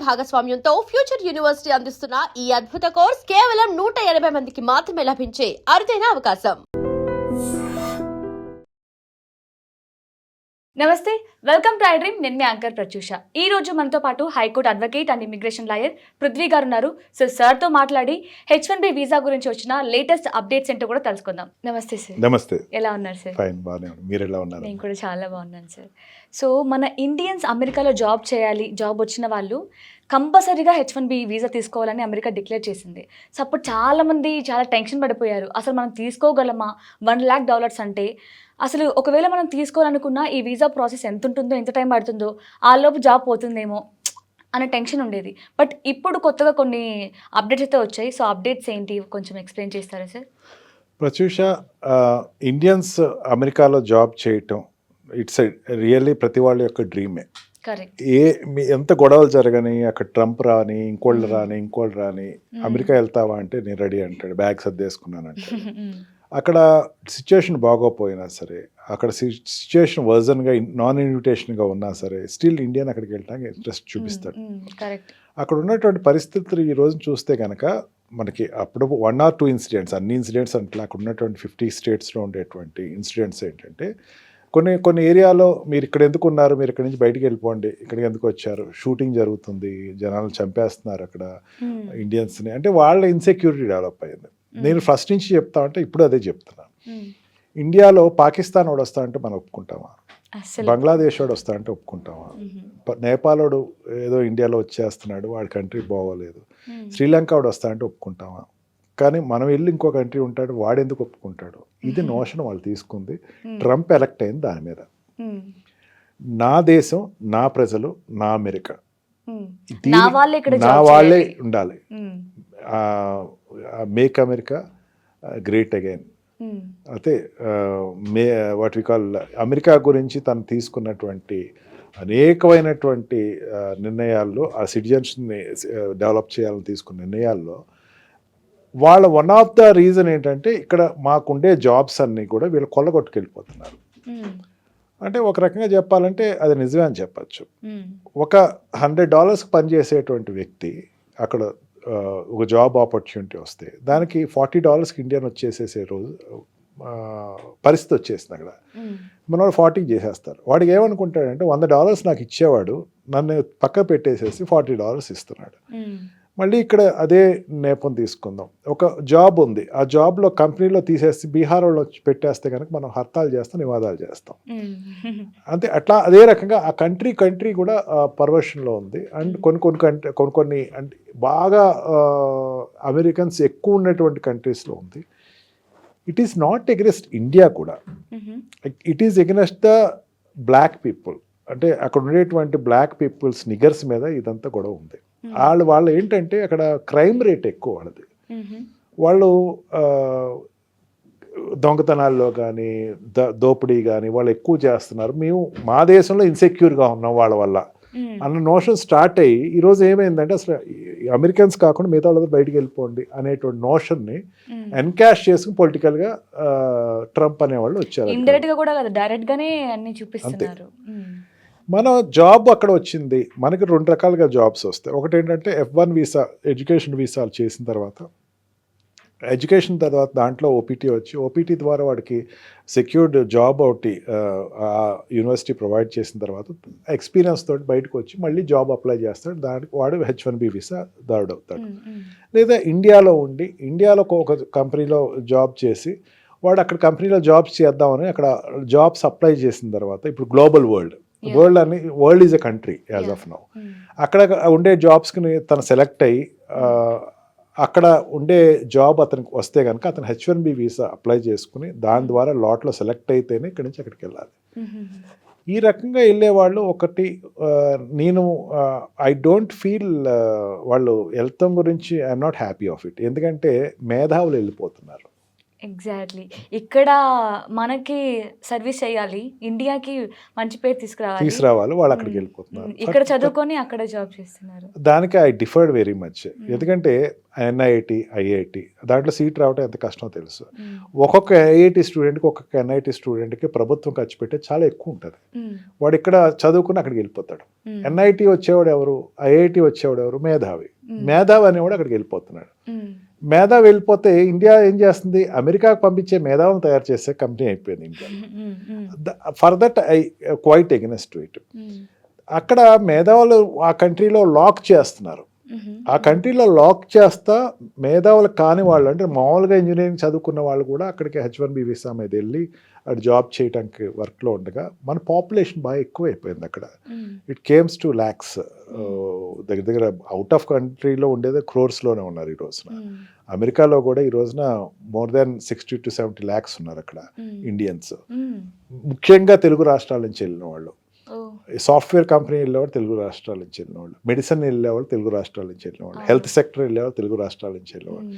భాగస్వామ్యంతో future university అందిస్తున్న ఈ అద్భుత కోర్స్ కేవలం 180 మందికి మాత్రమే లభించే అరుదైన అవకాశం. నమస్తే, వెల్కమ్ టు ఐ డ్రీమ్. నేను మీ యాంకర్ ప్రత్యూష. ఈ రోజు మనతో పాటు high court advocate and immigration lawyer Prithvi గారు ఉన్నారు. సో సార్తో మాట్లాడి H1B వీసా గురించి వచ్చిన లేటెస్ట్ అప్డేట్స్ ఏంటో కూడా తెలుసుకుందాం. నమస్తే సార్. నమస్తే. ఎలా ఉన్నారు సార్? ఫైన్, బాగానే ఉన్నాను. మీరు ఎలా ఉన్నారు? నేను కూడా చాలా బాగున్నాను సార్. సో మన ఇండియన్స్ అమెరికాలో జాబ్ చేయాలి, జాబ్ వచ్చిన వాళ్ళు కంపల్సరీగా H1B వీసా తీసుకోవాలని అమెరికా డిక్లేర్ చేసింది. సో అప్పుడు చాలామంది చాలా టెన్షన్ పడిపోయారు. అసలు మనం తీసుకోగలమా? $1,00,000 అంటే అసలు ఒకవేళ మనం తీసుకోవాలనుకున్న ఈ వీసా ప్రాసెస్ ఎంత ఉంటుందో, ఎంత టైం పడుతుందో, ఆలోపు జాబ్ పోతుందేమో అనే టెన్షన్ ఉండేది. బట్ ఇప్పుడు కొత్తగా కొన్ని అప్డేట్స్ అయితే వచ్చాయి. సో అప్డేట్స్ ఏంటి కొంచెం ఎక్స్ప్లెయిన్ చేస్తారా సార్? ప్రత్యూష, ఇండియన్స్ అమెరికాలో జాబ్ చేయటం ఇట్స్ రియల్లీ ప్రతి వాళ్ళ యొక్క డ్రీమే. కరెక్ట్. ఎంత గొడవలు జరగని, అక్కడ ట్రంప్ రాని, ఇంకోళ్ళు రాని అమెరికా వెళ్తావా అంటే నేను రెడీ అంటాడు, బ్యాగ్ సర్దేసుకున్నానంటే. అక్కడ సిచ్యుయేషన్ బాగోపోయినా సరే, అక్కడ సిచ్యుయేషన్ వర్జన్గా నాన్ ఇన్విటేషన్గా ఉన్నా సరే, స్టిల్ ఇండియన్ అక్కడికి వెళ్ళడానికి ఇంట్రెస్ట్ చూపిస్తాడు. అక్కడ ఉన్నటువంటి పరిస్థితులు ఈ రోజు చూస్తే కనుక మనకి అప్పుడు 1 or 2 ఇన్సిడెంట్స్, అన్ని ఇన్సిడెంట్స్ అంటే అక్కడ ఉన్నటువంటి 50 స్టేట్స్లో ఉండేటువంటి ఇన్సిడెంట్స్ ఏంటంటే, కొన్ని ఏరియాలో మీరు ఇక్కడ ఎందుకు ఉన్నారు, మీరు ఇక్కడ నుంచి బయటికి వెళ్ళిపోండి, ఇక్కడికి ఎందుకు వచ్చారు, షూటింగ్ జరుగుతుంది, జనాలు చంపేస్తున్నారు అక్కడ ఇండియన్స్ని అంటే వాళ్ళ ఇన్సెక్యూరిటీ డెవలప్ అయింది. నేను ఫస్ట్ నుంచి చెప్తా అంటే ఇప్పుడు అదే చెప్తున్నాను. ఇండియాలో పాకిస్తాన్ వాడు వస్తా అంటే మనం ఒప్పుకుంటామా? బంగ్లాదేశ్ వాడు వస్తా అంటే ఒప్పుకుంటామా? నేపాలోడు ఏదో ఇండియాలో వచ్చేస్తున్నాడు, వాడి కంట్రీ బాగోలేదు. శ్రీలంక వాడు వస్తా అంటే ఒప్పుకుంటామా? కానీ మనం వెళ్ళి ఇంకో కంట్రీ ఉంటాడు, వాడెందుకు ఒప్పుకుంటాడు? ఇది నోషన్ వాళ్ళు తీసుకుంది. ట్రంప్ ఎలక్ట్ అయింది దాని మీద. నా దేశం, నా ప్రజలు, నా అమెరికా, నా వాళ్ళే ఉండాలి. Make America great again. అయితే వాట్ వి కాల్ అమెరికా గురించి తను తీసుకున్నటువంటి అనేకమైనటువంటి నిర్ణయాల్లో, ఆ సిటిజన్స్ని డెవలప్ చేయాలని తీసుకున్న నిర్ణయాల్లో వాళ్ళ వన్ ఆఫ్ ద రీజన్ ఏంటంటే, ఇక్కడ మాకుండే జాబ్స్ అన్నీ కూడా వీళ్ళు కొల్లగొట్టుకెళ్ళిపోతున్నారు. అంటే ఒక రకంగా చెప్పాలంటే అది నిజమే అని చెప్పచ్చు. ఒక $100 పనిచేసేటువంటి వ్యక్తి అక్కడ ఒక జాబ్ ఆపర్చునిటీ వస్తే దానికి $40 ఇండియన్ వచ్చేసేసే రోజు పరిస్థితి వచ్చేసింది. అక్కడ మన వాడు 40 చేసేస్తారు. వాడికి ఏమనుకుంటాడంటే, $100 నాకు ఇచ్చేవాడు నన్ను పక్క పెట్టేసేసి $40 ఇస్తున్నాడు. మళ్ళీ ఇక్కడ అదే నేపం తీసుకుందాం. ఒక జాబ్ ఉంది, ఆ జాబ్లో కంపెనీలో తీసేసి బీహార్ వాళ్ళు పెట్టేస్తే కనుక మనం హర్తాలు చేస్తాం, నివాదాలు చేస్తాం. అంతే. అట్లా అదే రకంగా ఆ కంట్రీ కూడా పర్వర్షన్లో ఉంది. అండ్ కొన్ని అంటే బాగా అమెరికన్స్ ఎక్కువ ఉన్నటువంటి కంట్రీస్లో ఉంది. It is not against India కూడా, it is against the black people. అంటే అక్కడ ఉండేటువంటి బ్లాక్ పీపుల్స్ నిగర్స్ మీద ఇదంతా గొడవ ఉంది. వాళ్ళు ఏంటంటే అక్కడ క్రైమ్ రేట్ ఎక్కువ వాళ్ళది. వాళ్ళు దొంగతనాల్లో కానీ దోపిడీ కానీ వాళ్ళు ఎక్కువ చేస్తున్నారు. మేము మా దేశంలో ఇన్సెక్యూర్గా ఉన్నాం వాళ్ళ వల్ల అన్న నోషన్ స్టార్ట్ అయ్యి ఈరోజు ఏమైందంటే, అసలు అమెరికన్స్ కాకుండా మిగతా వాళ్ళతో బయటికి వెళ్ళిపోండి అనేటువంటి నోషన్ని ఎన్కాష్ చేసుకుని పొలిటికల్గా ట్రంప్ అనేవాళ్ళు వచ్చారు. ఇండైరెక్ట్గా కూడా కాదు, డైరెక్ట్గానే అన్ని చూపిస్తున్నారు. మన జాబ్ అక్కడ వచ్చింది. మనకి 2 రకాలుగా జాబ్స్ వస్తాయి. ఒకటి ఏంటంటే F1 వీసా, ఎడ్యుకేషన్ వీసాలు చేసిన తర్వాత, ఎడ్యుకేషన్ తర్వాత దాంట్లో ఓపీటీ వచ్చి, ఓపీటీ ద్వారా వాడికి సెక్యూర్డ్ జాబ్ ఒకటి యూనివర్సిటీ ప్రొవైడ్ చేసిన తర్వాత ఎక్స్పీరియన్స్ తోటి బయటకు వచ్చి మళ్ళీ జాబ్ అప్లై చేస్తాడు. దానికి వాడు H1B వీసా దారుడు అవుతాడు. లేదా ఇండియాలో ఉండి ఇండియాలో ఒక కంపెనీలో జాబ్ చేసి వాడు అక్కడ కంపెనీలో జాబ్స్ చేద్దామని అక్కడ జాబ్స్ అప్లై చేసిన తర్వాత, ఇప్పుడు global world is a country as of now. అక్కడ ఉండే జాబ్స్కి తను సెలెక్ట్ అయ్యి అక్కడ ఉండే జాబ్ అతనికి వస్తే కనుక అతను H1B వీసా అప్లై చేసుకుని దాని ద్వారా లాట్లో సెలెక్ట్ అయితేనే ఇక్కడి నుంచి అక్కడికి వెళ్ళాలి. ఈ రకంగా వెళ్ళేవాళ్ళు ఒకటి, నేను ఐ డోంట్ ఫీల్ వాళ్ళు వెళ్తాం గురించి I'm not happy of it. ఎందుకంటే మేధావులు వెళ్ళిపోతున్నారు. ఎగ్జాక్ట్లీ. ఇక్కడ మనకి సర్వీస్ చేయాలి, ఇండియాకి మంచి పేరు తీసుకురావాలి, వాళ్ళు అక్కడికి వెళ్ళిపోతున్నారు. ఇక్కడ చదువుకొని అక్కడ జాబ్ చేస్తున్నారు. దానికి ఐ డిఫర్డ్ వెరీ మచ్. ఎందుకంటే ఎన్ఐటి, ఐఐటి దాంట్లో సీట్ రావడం ఎంత కష్టమో తెలుసు. ఒక్కొక్క ఐఐటి స్టూడెంట్కి, ఒక్కొక్క ఎన్ఐటి స్టూడెంట్కి ప్రభుత్వం ఖర్చు పెట్టే చాలా ఎక్కువ ఉంటుంది. వాడు ఇక్కడ చదువుకుని అక్కడికి వెళ్ళిపోతాడు. ఎన్ఐటి వచ్చేవాడు ఎవరు, ఐఐటి వచ్చేవాడు ఎవరు, మేధావి. మేధావి అనేవాడు అక్కడికి వెళ్ళిపోతున్నాడు. మేధావి వెళ్ళిపోతే ఇండియా ఏం చేస్తుంది, అమెరికాకు పంపించే మేధావులను తయారు చేసే కంపెనీ అయిపోయింది India. For that I quite against to it. అక్కడ మేధావులు ఆ కంట్రీలో లాక్ చేస్తున్నారు. ఆ కంట్రీలో లాక్ చేస్తా మేధావులు కాని వాళ్ళు, అంటే మామూలుగా ఇంజనీరింగ్ చదువుకున్న వాళ్ళు కూడా అక్కడికి H1B వీసా మీద వెళ్ళి అక్కడ జాబ్ చేయడానికి వర్క్లో ఉండగా మన పాపులేషన్ బాగా ఎక్కువ అయిపోయింది అక్కడ. It comes to lakhs. దగ్గర దగ్గర అవుట్ ఆఫ్ కంట్రీలో ఉండేది క్రోర్స్లోనే ఉన్నారు ఈ రోజున. అమెరికాలో కూడా ఈ రోజున మోర్ దాన్ 60 to 70 lakhs ఉన్నారు అక్కడ ఇండియన్స్. ముఖ్యంగా తెలుగు రాష్ట్రాల నుంచి వెళ్ళిన వాళ్ళు, సాఫ్ట్వేర్ కంపెనీ వెళ్ళేవాళ్ళు తెలుగు రాష్ట్రాల నుంచి వెళ్ళినవాళ్ళు, మెడిసిన్ వెళ్ళేవాళ్ళు తెలుగు రాష్ట్రాల నుంచి వెళ్ళినవాళ్ళు, హెల్త్ సెక్టర్ వెళ్ళేవాళ్ళు తెలుగు రాష్ట్రాల నుంచి వెళ్ళేవాళ్ళు,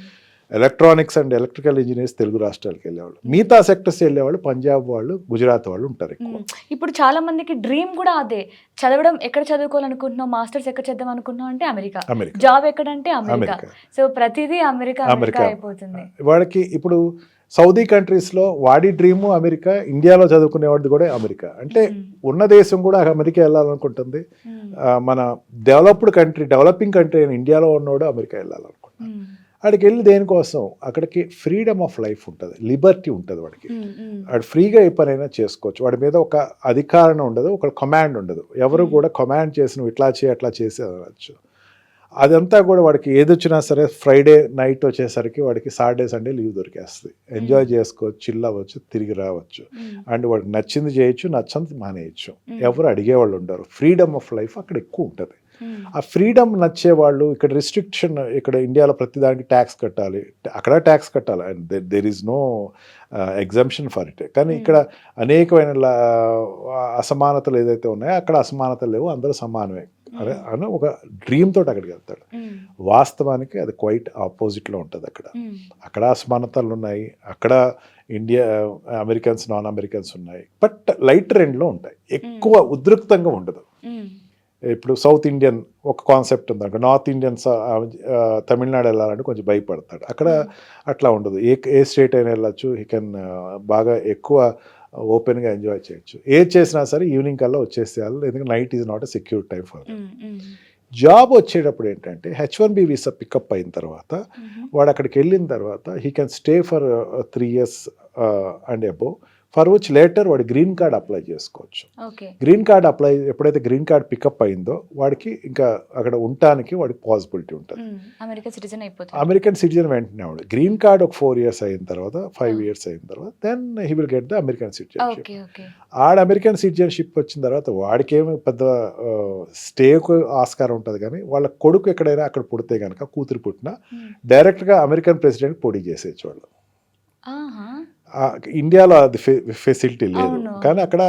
electronics and electrical engineers Telugu రాష్ట్రాలకు వెళ్ళేవాళ్ళు, మిగతా సెక్టర్స్ వెళ్ళేవాళ్ళు పంజాబ్ వాళ్ళు, గుజరాత్ వాళ్ళు ఉంటారు ఎక్కువ. ఇప్పుడు చాలా మందికి డ్రీమ్ కూడా అదే, చదవడం ఎక్కడ చదువుకోవాలనుకుంటున్నాం, మాస్టర్స్ ఎక్కడ చేద్దాం అనుకుంటున్నాం అంటే అమెరికా, జాబ్ ఎక్కడంటే అమెరికా. సో ప్రతిదీ అమెరికా అయిపోతుంది వాడికి. ఇప్పుడు సౌదీ కంట్రీస్లో వాడి డ్రీము అమెరికా, ఇండియాలో చదువుకునేవాడిది కూడా అమెరికా. అంటే ఉన్న దేశం కూడా అమెరికా వెళ్ళాలనుకుంటుంది. మన డెవలపింగ్ కంట్రీ అయిన ఇండియాలో ఉన్నవాడు అమెరికా వెళ్ళాలనుకుంటున్నాడు. వాడికి వెళ్ళి దేనికోసం, అక్కడికి ఫ్రీడమ్ ఆఫ్ లైఫ్ ఉంటుంది, లిబర్టీ ఉంటుంది వాడికి. వాడు ఫ్రీగా ఏ పనైనా చేసుకోవచ్చు. వాడి మీద ఒక అధికారం ఉండదు, ఒక కమాండ్ ఉండదు. ఎవరు కూడా కమాండ్ చేసిన ఇట్లా చేయి అట్లా చేసి అనవచ్చు. అదంతా కూడా వాడికి ఏది వచ్చినా సరే ఫ్రైడే నైట్ వచ్చేసరికి వాడికి సాటర్డే సండే లీవ్ దొరికేస్తుంది. ఎంజాయ్ చేసుకోవచ్చు, చిల్ అవ్వచ్చు, తిరిగి రావచ్చు. అండ్ వాడికి నచ్చింది చేయొచ్చు, నచ్చంది మానేయచ్చు. ఎవరు అడిగేవాళ్ళు ఉండరు. ఫ్రీడమ్ ఆఫ్ లైఫ్ అక్కడ ఎక్కువ ఉంటుంది. ఆ ఫ్రీడమ్ నచ్చేవాళ్ళు, ఇక్కడ రిస్ట్రిక్షన్, ఇక్కడ ఇండియాలో ప్రతిదానికి ట్యాక్స్ కట్టాలి, అక్కడ ట్యాక్స్ కట్టాలి, and there is no exemption for it. కానీ ఇక్కడ అనేకమైన అసమానతలు ఏదైతే ఉన్నాయో అక్కడ అసమానతలు లేవు, అందరూ సమానమే అని ఒక డ్రీమ్ తోటి అక్కడికి వెళ్తాడు. వాస్తవానికి అది క్వైట్ ఆపోజిట్లో ఉంటుంది. అక్కడ అసమానతలు ఉన్నాయి, అక్కడ అమెరికన్స్ నాన్ అమెరికన్స్ ఉన్నాయి, బట్ లైట్ రెండ్లో ఉంటాయి, ఎక్కువ ఉద్రిక్తంగా ఉండదు. ఇప్పుడు సౌత్ ఇండియన్ ఒక కాన్సెప్ట్ ఉంది, అక్కడ నార్త్ ఇండియన్స్ తమిళనాడు వెళ్ళాలంటే కొంచెం భయపడతాడు. అక్కడ అట్లా ఉండదు, ఏ స్టేట్ అయినా వెళ్ళచ్చు, హీ కెన్ బాగా ఎక్కువ ఓపెన్గా ఎంజాయ్ చేయొచ్చు. ఏది చేసినా సరే ఈవినింగ్ కల్లా వచ్చేసేయాలి, ఎందుకంటే night is not a secure time for them. Job వచ్చేటప్పుడు ఏంటంటే H1B వీసా పికప్ అయిన తర్వాత వాడు అక్కడికి వెళ్ళిన తర్వాత he can stay for 3 years and above, for which later వాడి గ్రీన్ కార్డ్ అప్లై చేసుకోవచ్చు. గ్రీన్ కార్డ్ ఎప్పుడైతే గ్రీన్ కార్డ్ పికప్ అయిందో వాడికి ఇంకా అక్కడ ఉండటానికి వాడికి పాసిబిలిటీ ఉంటుంది. అమెరికన్ సిటిజన్ వెంటనే వాడు గ్రీన్ కార్డ్ ఒక 4 years అయిన తర్వాత, 5 years అయిన తర్వాత then he will get the American citizenship. American citizenship వచ్చిన తర్వాత వాడికి ఏమి పెద్ద స్టేకు ఆస్కారం ఉంటుంది, కానీ వాళ్ళ కొడుకు ఎక్కడైనా అక్కడ పుడితే కనుక, కూతురు పుట్టినా డైరెక్ట్గా అమెరికన్ ప్రెసిడెంట్ పోటీ చేసేచ్చు వాళ్ళు. ఇండియాలో అది ఫెసిలిటీ లేదు, కానీ అక్కడ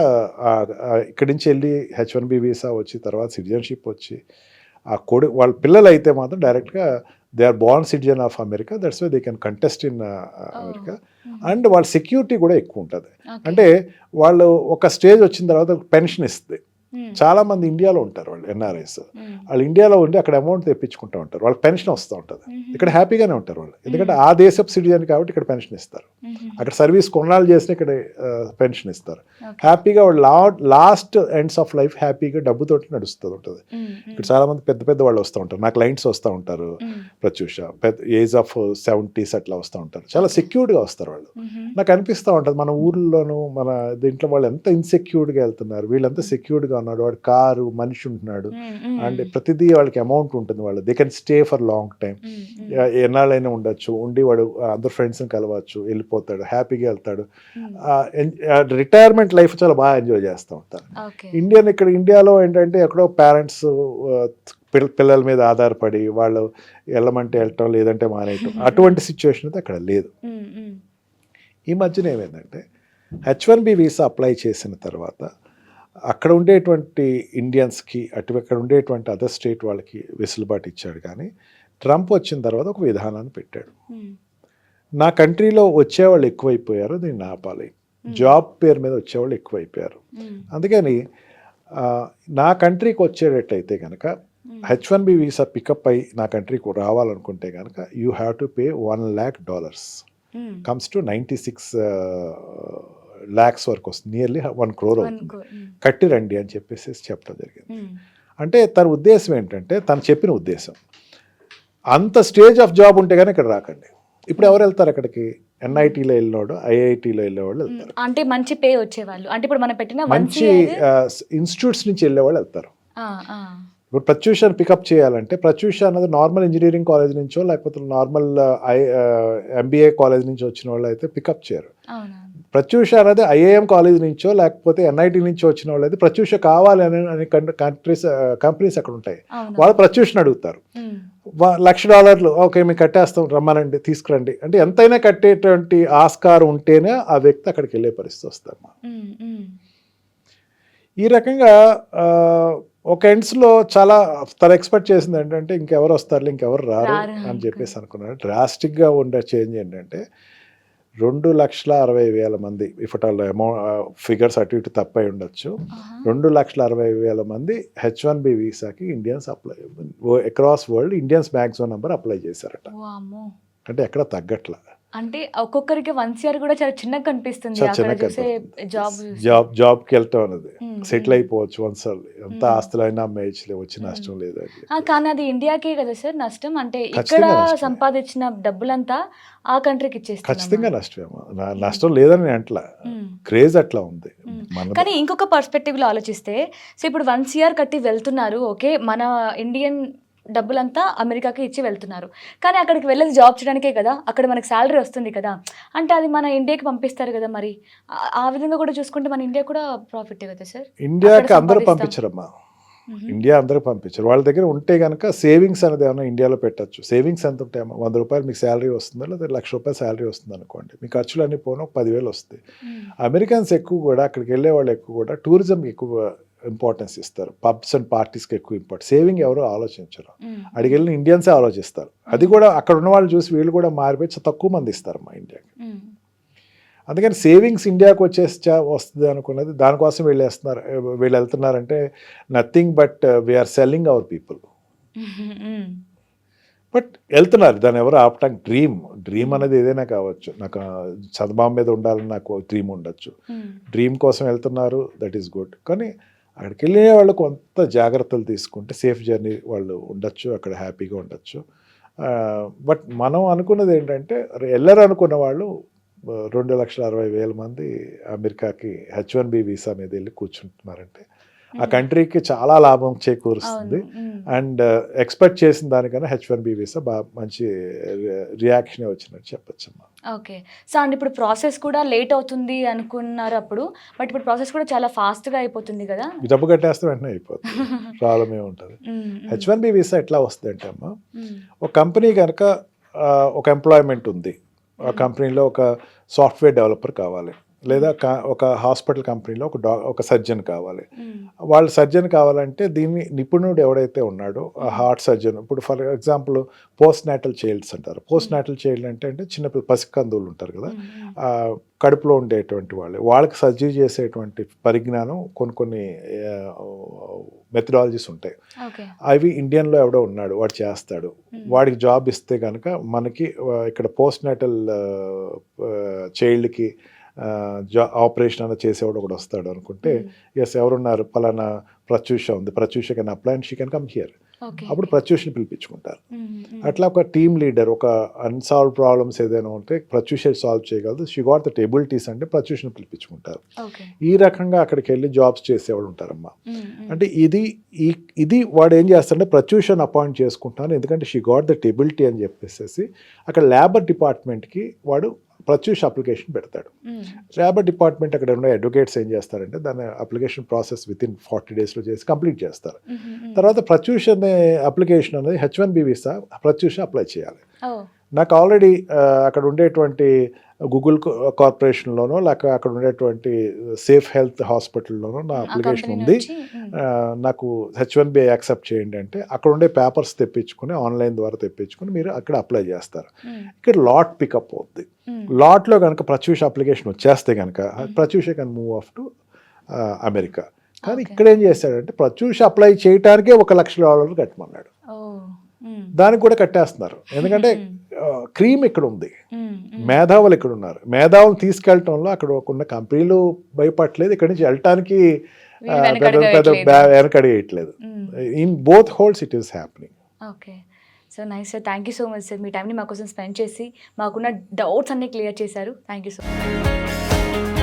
ఇక్కడి నుంచి వెళ్ళి H1B వీసా వచ్చి తర్వాత సిటిజన్షిప్ వచ్చి ఆ వాళ్ళ పిల్లలు అయితే మాత్రం డైరెక్ట్గా they are born citizen of America, that's why they can contest in America. And వాళ్ళ సెక్యూరిటీ కూడా ఎక్కువ ఉంటుంది. అంటే వాళ్ళు ఒక స్టేజ్ వచ్చిన తర్వాత పెన్షన్ ఇస్తుంది. చాలా మంది ఇండియాలో ఉంటారు వాళ్ళు, ఎన్ఆర్ఐస్. వాళ్ళు ఇండియాలో ఉండి అక్కడ అమౌంట్ తెప్పించుకుంటూ ఉంటారు, వాళ్ళకి పెన్షన్ వస్తూ ఉంటుంది. ఇక్కడ హ్యాపీగానే ఉంటారు వాళ్ళు, ఎందుకంటే ఆ దేశపు సిటిజన్ కాబట్టి ఇక్కడ పెన్షన్ ఇస్తారు. అక్కడ సర్వీస్ కొన్నాళ్ళు చేసిన ఇక్కడ పెన్షన్ ఇస్తారు. హ్యాపీగా వాళ్ళు లాస్ట్ ఎండ్స్ ఆఫ్ లైఫ్ హ్యాపీగా డబ్బుతోటి నడుస్తూ ఉంటుంది. ఇక్కడ చాలా మంది పెద్ద పెద్ద వాళ్ళు వస్తూ ఉంటారు, నా క్లయింట్స్ వస్తూ ఉంటారు, ప్రత్యూష పెద్ద ఏజ్ ఆఫ్ 70s అట్లా వస్తూ ఉంటారు. చాలా సెక్యూర్డ్గా వస్తారు వాళ్ళు. నాకు అనిపిస్తూ ఉంటుంది మన ఊర్లోనూ మన దీంట్లో వాళ్ళు ఎంత ఇన్సెక్యూర్డ్గా వెళ్తున్నారు, వీళ్ళంతా సెక్యూర్డ్గా ఉన్నాడు. వాడు కారు, మనిషి ఉంటున్నాడు, అండ్ ప్రతిదీ వాళ్ళకి అమౌంట్ ఉంటుంది. వాళ్ళు they can stay for long time, ఎన్నాళ్ళైనా ఉండొచ్చు, ఉండి వాడు అందరు ఫ్రెండ్స్ని కలవచ్చు, వెళ్ళిపోతాడు, హ్యాపీగా వెళ్తాడు. రిటైర్మెంట్ లైఫ్ చాలా బాగా ఎంజాయ్ చేస్తూ ఉంటారు. ఇక్కడ ఇండియాలో ఏంటంటే ఎక్కడో పేరెంట్స్ పిల్లల మీద ఆధారపడి వాళ్ళు వెళ్ళమంటే వెళ్ళటం, లేదంటే మానేయటం, అటువంటి సిచ్యువేషన్ అయితే అక్కడ లేదు. ఈ మధ్యన ఏమైందంటే H1B వీసా అప్లై చేసిన తర్వాత అక్కడ ఉండేటువంటి ఇండియన్స్కి, అక్కడ ఉండేటువంటి అదర్ స్టేట్ వాళ్ళకి వెసులుబాటు ఇచ్చాడు. కానీ ట్రంప్ వచ్చిన తర్వాత ఒక విధానాన్ని పెట్టాడు. నా కంట్రీలో వచ్చేవాళ్ళు ఎక్కువైపోయారు, దీన్ని ఆపాలి. జాబ్ పేరు మీద వచ్చేవాళ్ళు ఎక్కువైపోయారు. అందుకని నా కంట్రీకి వచ్చేటట్టయితే కనుక H1B వీసా పికప్ అయి నా కంట్రీకి రావాలనుకుంటే కనుక you have to pay $1 lakh, comes to 96 lakhs వరకు వస్తుంది, నియర్లీ 1 crore అవుతుంది. కట్టి రండి అని చెప్పేసి చెప్పడం జరిగింది. అంటే తన ఉద్దేశం ఏంటంటే, తను చెప్పిన ఉద్దేశం అంత స్టేజ్ ఆఫ్ జాబ్ ఉంటే కానీ ఇక్కడ రాకండి. ఇప్పుడు ఎవరు వెళ్తారు అక్కడికి? NITలో వెళ్ళినోడు, IITలో వెళ్ళేవాళ్ళు వెళ్తారు. అంటే మంచి పే వచ్చేవాళ్ళు, అంటే ఇప్పుడు మనం పెట్టిన మంచి ఇన్స్టిట్యూట్స్ నుంచి వెళ్ళేవాళ్ళు వెళ్తారు. ఇప్పుడు ప్రత్యూషాన్ని పికప్ చేయాలంటే, ప్రత్యూష అన్నది నార్మల్ ఇంజనీరింగ్ కాలేజ్ నుంచో లేకపోతే నార్మల్ MBA కాలేజ్ నుంచి వచ్చిన వాళ్ళు అయితే పికప్ చేయరు. ప్రత్యూష అనేది IIM కాలేజ్ నుంచో లేకపోతే NIT నుంచి వచ్చిన వాళ్ళు అయితే ప్రత్యూష కావాలి అని కంపెనీస్ అక్కడ ఉంటాయి, వాళ్ళు ప్రత్యూషని అడుగుతారు. $1,00,000 ఓకే మీకు కట్టేస్తాం, రమ్మనండి, తీసుకురండి అంటే ఎంతైనా కట్టేటువంటి ఆస్కారం ఉంటేనే ఆ వ్యక్తి అక్కడికి వెళ్ళే పరిస్థితి వస్తామా. ఈ రకంగా ఒక ఎండ్స్లో చాలా తను ఎక్స్పెక్ట్ చేసింది ఏంటంటే ఇంకెవరు వస్తారు, ఇంకెవరు రారు అని చెప్పేసి అనుకున్నాను. డ్రాస్టిక్గా ఉండే చేంజ్ ఏంటంటే 2,60,000 మంది, ఇఫ్ అట్ ఆల్ ఫిగర్స్ అటు ఇటు తప్పై ఉండొచ్చు, 2,60,000 మంది H1B వీసాకి Indians apply across world Indians maximum number apply చేశారట. అంటే ఎక్కడ తగ్గట్ల. అంటే ఒక్కొక్కరికి 1 year కూడా చాలా చిన్నగా కనిపిస్తుంది. జాబ్కి వెళ్తాం అన్నది సెటిల్ అయిపోవచ్చు వన్స్, ఎంత ఆస్తులైనా అమ్మేయచ్చులే, వచ్చి నష్టం లేదండి. కానీ అది ఇండియాకే కదా సార్ నష్టం, అంటే ఇక్కడ సంపాదించిన డబ్బులంతా ఆ కంట్రీకి ఇచ్చేస్తాం. ఖచ్చితంగా నష్టమేమో, నష్టం లేదని అంటలా, క్రేజ్ అట్లా ఉంది. కానీ ఇంకొక పర్స్పెక్టివ్ లో ఆలోచిస్తే, సో ఇప్పుడు 1 year కట్టి వెళ్తున్నారు, ఓకే, మన ఇండియన్ డబ్బులంతా అమెరికాకి ఇచ్చి వెళ్తున్నారు, కానీ అక్కడికి వెళ్ళేది జాబ్ చేయడానికే కదా, అక్కడ మనకి శాలరీ వస్తుంది కదా, అంటే అది మన ఇండియాకి పంపిస్తారు కదా, మరి ఆ విధంగా కూడా చూసుకుంటే మన ఇండియా కూడా ప్రాఫిట్ కదా సార్. ఇండియాకి అందరూ పంపించరమ్మా, ఇండియా అందరూ పంపించరు. వాళ్ళ దగ్గర ఉంటే కనుక సేవింగ్స్ అనేది ఏమైనా ఇండియాలో పెట్టచ్చు. సేవింగ్స్ ఎంత ఉంటాయమ్మా, ₹100 మీకు శాలరీ వస్తుందో లేదా ₹1,00,000 శాలరీ వస్తుంది అనుకోండి, మీ ఖర్చులు అన్నీ పోను 10,000 వస్తాయి. అమెరికన్స్ ఎక్కువ కూడా, అక్కడికి వెళ్ళే వాళ్ళు ఎక్కువ కూడా టూరిజంకి ఎక్కువ ఇంపార్టెన్స్ ఇస్తారు, పబ్స్ అండ్ పార్టీస్కి ఎక్కువ ఇంపార్టెంట్. సేవింగ్ ఎవరు ఆలోచించరు, అడిగి వెళ్ళిన ఇండియన్సే ఆలోచిస్తారు. అది కూడా అక్కడ ఉన్న వాళ్ళు చూసి వీళ్ళు కూడా మారిపోయి తక్కువ మంది ఇస్తారు మా ఇండియాకి. అందుకని సేవింగ్స్ ఇండియాకి వస్తుంది అనుకున్నది, దానికోసం వీళ్ళు వెళ్తున్నారంటే nothing but we are selling our people. But వెళ్తున్నారు, దాన్ని ఎవరు ఆపటానికి డ్రీమ్ అనేది ఏదైనా కావచ్చు. నాకు చందమామ మీద ఉండాలని నాకు డ్రీమ్ ఉండొచ్చు, డ్రీమ్ కోసం వెళ్తున్నారు, దట్ ఈస్ గుడ్. కానీ అక్కడికి వెళ్ళే వాళ్ళు కొంత జాగ్రత్తలు తీసుకుంటే సేఫ్ జర్నీ వాళ్ళు ఉండొచ్చు, అక్కడ హ్యాపీగా ఉండొచ్చు. బట్ మనం అనుకున్నది ఏంటంటే, వెళ్ళరు అనుకున్న వాళ్ళు 2,60,000 మంది అమెరికాకి H1B వీసా మీద వెళ్ళి కూర్చుంటున్నారంటే ఆ కంట్రీకి చాలా లాభం చేకూరుస్తుంది. అండ్ ఎక్స్పెక్ట్ చేసిన దానికన్నా H1B వీసా బాగా మంచి రియాక్షన్ వచ్చినట్టు చెప్పచ్చమ్మా. ఓకే, సో అండ్ ఇప్పుడు ప్రాసెస్ కూడా లేట్ అవుతుంది అనుకున్నారు అప్పుడు, బట్ ఇప్పుడు ప్రాసెస్ కూడా చాలా ఫాస్ట్గా అయిపోతుంది కదా. డబ్బు కట్టేస్తే వెంటనే అయిపోతుంది, ప్రాబ్లం ఏముంటుంది. H1B వీసా ఎట్లా వస్తుంది అంటే అమ్మా, ఒక కంపెనీ కనుక ఒక ఎంప్లాయ్మెంట్ ఉంది, ఆ కంపెనీలో ఒక సాఫ్ట్వేర్ డెవలపర్ కావాలి, లేదా ఒక హాస్పిటల్ కంపెనీలో ఒక సర్జన్ కావాలి. వాళ్ళు సర్జన్ కావాలంటే దీన్ని నిపుణుడు ఎవడైతే ఉన్నాడో ఆ హార్ట్ సర్జన్, ఇప్పుడు for example post natal childs అంటారు. పోస్ట్ నాటల్ చైల్డ్ అంటే చిన్నపిల్లలు, పసికందువులు ఉంటారు కదా, కడుపులో ఉండేటువంటి వాళ్ళకి సర్జరీ చేసేటువంటి పరిజ్ఞానం కొన్ని మెథడాలజీస్ ఉంటాయి. అవి ఇండియన్లో ఎవడో ఉన్నాడు, వాడు చేస్తాడు. వాడికి జాబ్ ఇస్తే కనుక మనకి ఇక్కడ పోస్ట్ నాటల్ చైల్డ్కి ఆపరేషన్ అన్న చేసేవాడు ఒకటి వస్తాడు అనుకుంటే, ఎస్ ఎవరున్నారు, పలానా ప్రత్యూష ఉంది, Pratyusha can apply and she can come here. అప్పుడు ప్రత్యూషని పిలిపించుకుంటారు. అట్లా ఒక టీమ్ లీడర్, ఒక అన్సాల్వ్ ప్రాబ్లమ్స్ ఏదైనా ఉంటే ప్రత్యూష సాల్వ్ చేయగలదు, షీ గాట్ దట్ ఎబిలిటీస్ అంటే ప్రత్యూషని పిలిపించుకుంటారు. ఈ రకంగా అక్కడికి వెళ్ళి జాబ్స్ చేసేవాడు ఉంటారమ్మా. అంటే ఇది వాడు ఏం చేస్తాడంటే ప్రత్యూషని అపాయింట్ చేసుకుంటాను, ఎందుకంటే షీ గాట్ దట్ ఎబిలిటీ అని చెప్పేసి అక్కడ లేబర్ డిపార్ట్మెంట్కి వాడు ప్రత్యూష అప్లికేషన్ పెడతాడు. లేబర్ డిపార్ట్మెంట్ అక్కడ ఉన్న అడ్వకేట్స్ ఏం చేస్తారంటే దాని అప్లికేషన్ ప్రాసెస్ వితిన్ 40 daysలో చేసి కంప్లీట్ చేస్తారు. తర్వాత ప్రత్యూష అనే అప్లికేషన్ అనేది H1B వీసా ప్రత్యూష అప్లై చేయాలి. నాకు ఆల్రెడీ అక్కడ ఉండేటువంటి గూగుల్ కార్పొరేషన్లోనో లేక అక్కడ ఉండేటువంటి సేఫ్ హెల్త్ హాస్పిటల్లోనో నా అప్లికేషన్ కంపెనీ ఉంది, నుంచి, నాకు H1B యాక్సెప్ట్ చేయండి అంటే అక్కడ ఉండే పేపర్స్ తెప్పించుకొని ఆన్లైన్ ద్వారా తెప్పించుకొని మీరు అక్కడ అప్లై చేస్తారు. ఇక్కడ లాట్ పికప్ అవుద్ది. లాట్లో కనుక ప్రత్యూష అప్లికేషన్ వచ్చేస్తే కనుక Pratyusha can move off to America. కానీ ఇక్కడ ఏం చేశాడంటే ప్రత్యూష అప్లై చేయడానికే $1,00,000 కట్టమన్నాడు. దానికి కూడా కట్టేస్తున్నారు. ఎందుకంటే క్రీమ్ ఇక్కడ ఉంది, మేధావులు ఇక్కడ ఉన్నారు. మేధావులు తీసుకెళ్ళటంలో అక్కడ ఉన్న కంపెనీలు భయపడలేదు, ఇక్కడి నుంచి వెళ్ళటానికి వెనకడిగేయట్లేదు. In both holes it is happening. Okay, so nice sir. Thank you so much sir. మీ టైంని మా కోసం స్పెండ్ చేసి మాకున్న డౌట్స్ అన్నీ క్లియర్ చేశారు. Thank you so much.